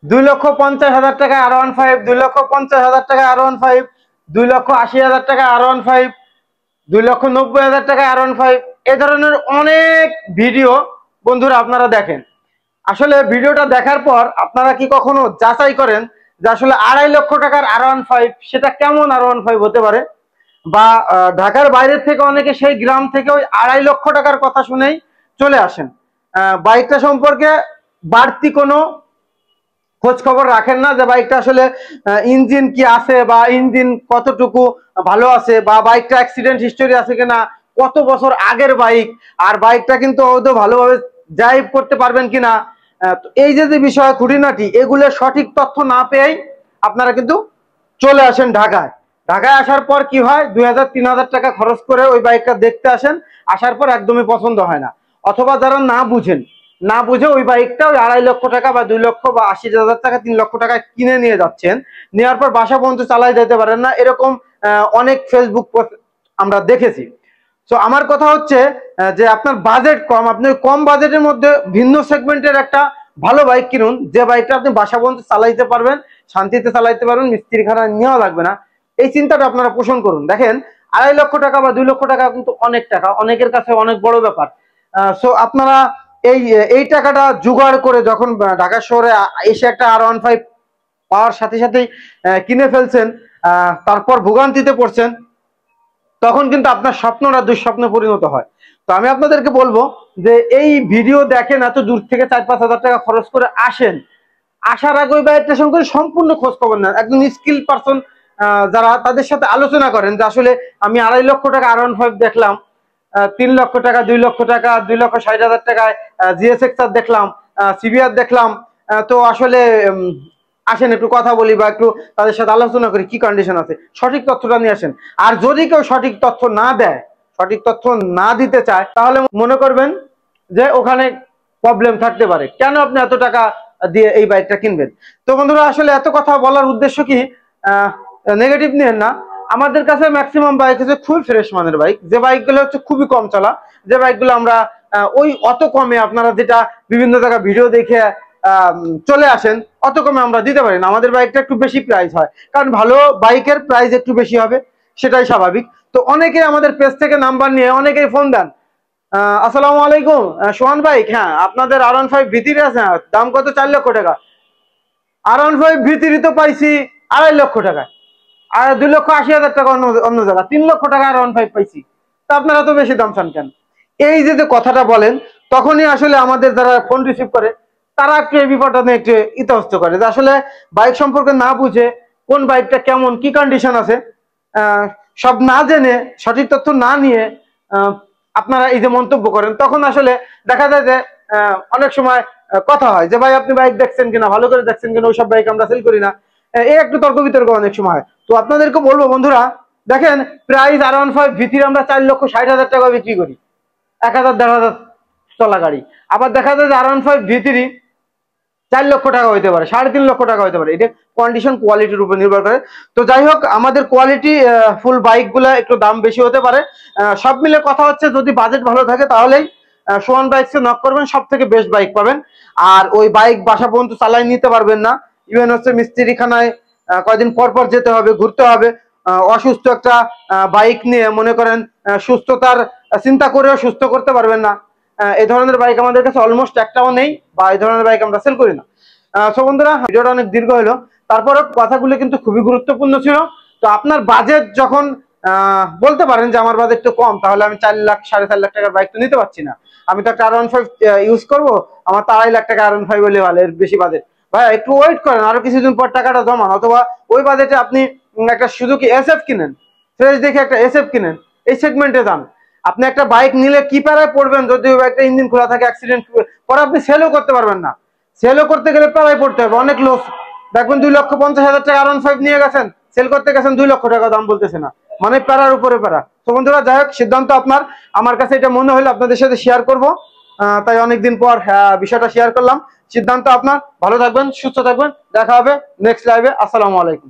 2,50,000 টাকায় R15, 2,50,000 টাকায় R15, 2,80,000 টাকায় R15, 2,90,000 টাকায় R15। এ ধরনের অনেক ভিডিও বন্ধুরা আপনারা দেখেন। আসলে ভিডিওটা দেখার পর আপনারা কি কখনো যাচাই করেন যে আসলে 2.5 লক্ষ টাকার R15 সেটা কেমন R15 হতে পারে? বা ঢাকার বাইরের থেকে অনেকে সেই গ্রাম থেকে ওই 2.5 লক্ষ টাকার কথা শুনেই চলে আসেন, বাইকটা সম্পর্কে বাড়তি কোনো খোঁজ খবর রাখেন না যে বাইকটা আসলে ইঞ্জিন কি আছে বা ইঞ্জিন কতটুকু ভালো আছে বা বাইকটা অ্যাক্সিডেন্ট হিস্টোরি আছে কিনা, কত বছর আগের বাইক, আর বাইকটা কিন্তু হয়তো ভালোভাবে ড্রাইভ করতে পারবেন কিনা। এই যে যে বিষয় খুঁটিনাটি এগুলো সঠিক তথ্য না পেয়েই আপনারা কিন্তু চলে আসেন ঢাকায়। ঢাকায় আসার পর কি হয়, 2,000-3,000 টাকা খরচ করে ওই বাইকটা দেখতে আসেন, আসার পর একদমই পছন্দ হয় না। অথবা যারা না বুঝে ওই বাইকটা ওই 2.5 লক্ষ টাকা বা 2 লক্ষ বা 80,000 টাকা 3 লক্ষ টাকা কিনে নিয়ে যাচ্ছেন, নেওয়ার পর বাসা পর্যন্ত চালাই যেতে পারেন না, এরকম অনেক ফেসবুক পোস্ট আমরা দেখেছি। তো আমার কথা হচ্ছে যে আপনার বাজেট কম, আপনি কম বাজেটের মধ্যে ভিন্ন সেগমেন্টের একটা ভালো বাইক কিনুন, যে বাইকটা আপনি বাসা পর্যন্ত চালাইতে পারবেন, শান্তিতে চালাইতে পারবেন, মিস্ত্রিখানা নেওয়া লাগবে না। এই চিন্তাটা আপনারা পোষণ করুন। দেখেন 2.5 লক্ষ টাকা বা 2 লক্ষ টাকা কিন্তু অনেক টাকা, অনেকের কাছে অনেক বড় ব্যাপার। সো আপনারা এই এই টাকাটা জোগাড় করে যখন ঢাকা শহরে এসে একটা R15 পাওয়ার সাথে সাথেই কিনে ফেলছেন, তারপর ভোগান্তিতে পড়ছেন, তখন কিন্তু আপনার স্বপ্নটা দুঃস্বপ্নে পরিণত হয়। তো আমি আপনাদেরকে বলবো যে এই ভিডিও দেখেন, এত দূর থেকে 4-5 হাজার টাকা খরচ করে আসেন, আসার আগে ওই বাইকটা সম্পর্কে সম্পূর্ণ খোঁজ খবর নেন, একজন স্কিল পারসন যারা, তাদের সাথে আলোচনা করেন যে আসলে আমি 2.5 লক্ষ টাকা R15 দেখলাম, 3 লক্ষ টাকা, 2 লক্ষ টাকা, 2,60,000 টাকায় GSX-R দেখলাম, CBR দেখলাম। তো আসলে আসেন একটু কথা বলি বা একটু তাদের সাথে আলোচনা করি কি কন্ডিশন আছে, সঠিক তথ্যটা নিয়ে আসেন। আর যদি কেউ সঠিক তথ্য না দেয়, সঠিক তথ্য না দিতে চায়, তাহলে মনে করবেন যে ওখানে প্রবলেম থাকতে পারে, কেন আপনি এত টাকা দিয়ে এই বাইকটা কিনবেন। তো বন্ধুরা আসলে এত কথা বলার উদ্দেশ্য কি, নেগেটিভ নিয়েন না। আমাদের কাছে ম্যাক্সিমাম বাইক হচ্ছে খুবই ফ্রেশ মানের বাইক, যে বাইকগুলো হচ্ছে খুবই কম চলা, যে বাইকগুলো আমরা ওই অত কমে, আপনারা যেটা বিভিন্ন জায়গায় ভিডিও দেখে চলে আসেন, অত কমে আমরা দিতে পারি না। আমাদের বাইকটা একটু বেশি প্রাইস হয়, কারণ ভালো বাইকের প্রাইস একটু বেশি হবে, সেটাই স্বাভাবিক। তো অনেকে আমাদের পেজ থেকে নাম্বার নিয়ে অনেকেই ফোন দেন, আসসালামু আলাইকুম সোহান ভাই, হ্যাঁ আপনাদের R15 ভিতরে আছে, দাম কত? 4 লক্ষ টাকা। R15 ভিতরে তো পাইছি 2.5 লক্ষ টাকা, আর 2,80,000 টাকা অন্য জায়গা, 3 লক্ষ টাকা R15 পাইছি, তা আপনারা তো বেশি দাম চান কেন? এই যে যে কথাটা বলেন, তখনই আসলে আমাদের যারা ফোন রিসিভ করে তারা একটু এই বিপদটা নিয়ে একটু ইতস্ত করে, যে আসলে বাইক সম্পর্কে না বুঝে, কোন বাইকটা কেমন কি কন্ডিশন আছে সব না জেনে, সঠিক তথ্য না নিয়ে আপনারা এই যে মন্তব্য করেন, তখন আসলে দেখা যায় যে অনেক সময় কথা হয় যে ভাই আপনি বাইক দেখছেন কিনা, ভালো করে দেখছেন কিনা, ওইসব বাইক আমরা সেল করি না। এই একটু তর্ক বিতর্ক অনেক সময় হয়। তো আপনাদেরকে বলবো বন্ধুরা, দেখেন প্রাইস R15 ভিতরে আমরা 4,60,000 টাকা বিক্রি করি, 1,000-1,500 চলা গাড়ি। আবার দেখা যায় যে R15 ভিতরে 4 লক্ষ টাকা হইতে পারে, 3.5 লক্ষ টাকা হইতে পারে, এটা কন্ডিশন কোয়ালিটির উপর নির্ভর করে। তো যাই হোক, আমাদের কোয়ালিটি ফুল বাইক গুলা একটু দাম বেশি হতে পারে। সব মিলে কথা হচ্ছে, যদি বাজেট ভালো থাকে তাহলেই সোহান বাইকসে নক করবেন, সব থেকে বেস্ট বাইক পাবেন। আর ওই বাইক বাসা পর্যন্ত চালাই নিতে পারবেন না, ইভেন হচ্ছে মিস্ত্রিখানায় কয়দিন পর পর যেতে হবে, ঘুরতে হবে। অসুস্থ একটা বাইক নিয়ে মনে করেন সুস্থতার চিন্তা করেও সুস্থ করতে পারবেন না। এই ধরনের বাইক আমাদের কাছে অলমোস্ট একটাও নেই, বা এই ধরনের বাইক আমরা সেল করি না। সো বন্ধুরা, ভিডিওটা অনেক দীর্ঘ হলো, তারপরে কথাগুলো কিন্তু খুবই গুরুত্বপূর্ণ ছিল। তো আপনার বাজেট যখন বলতে পারেন যে আমার বাজেট তো কম, তাহলে আমি 4 লাখ 4.5 লাখ টাকার বাইক তো নিতে পারছি না, আমি তো একটা R15 ইউজ করবো, আমার তো 2.5 লাখ টাকা R15 হলে ভালো, এর বেশি বাজেট। ভাই একটু ওয়েট করেন, আরো কিছুদিন পর টাকাটা জমান, অথবা ওই বাজেটে আপনি একটা সুজুকি SF কিনেন, ফ্রেশ দেখে একটা SF কিনেন, এই সেগমেন্টে যান। আপনি একটা বাইক নিলে কি প্যারায় পড়বেন, যদি একটা ইঞ্জিন খোলা থাকে, অ্যাক্সিডেন্ট পরে আপনি সেলও করতে পারবেন না, সেলও করতে গেলে প্যারায় পড়তে হবে, অনেক লস। দেখবেন 2,50,000 টাকা R15 নিয়ে গেছেন, সেল করতে গেছেন 2 লক্ষ টাকা দাম বলতেছে না, মানে প্যারার উপরে প্যারা। তো বন্ধুরা যাই হোক, সিদ্ধান্ত আপনার। আমার কাছে এটা মনে হলো আপনাদের সাথে শেয়ার করব, তাই অনেকদিন পর বিষয়টা শেয়ার করলাম। সিদ্ধান্ত আপনার, ভালো থাকবেন, সুস্থ থাকবেন, দেখা হবে নেক্সট লাইভে। আসসালামু আলাইকুম।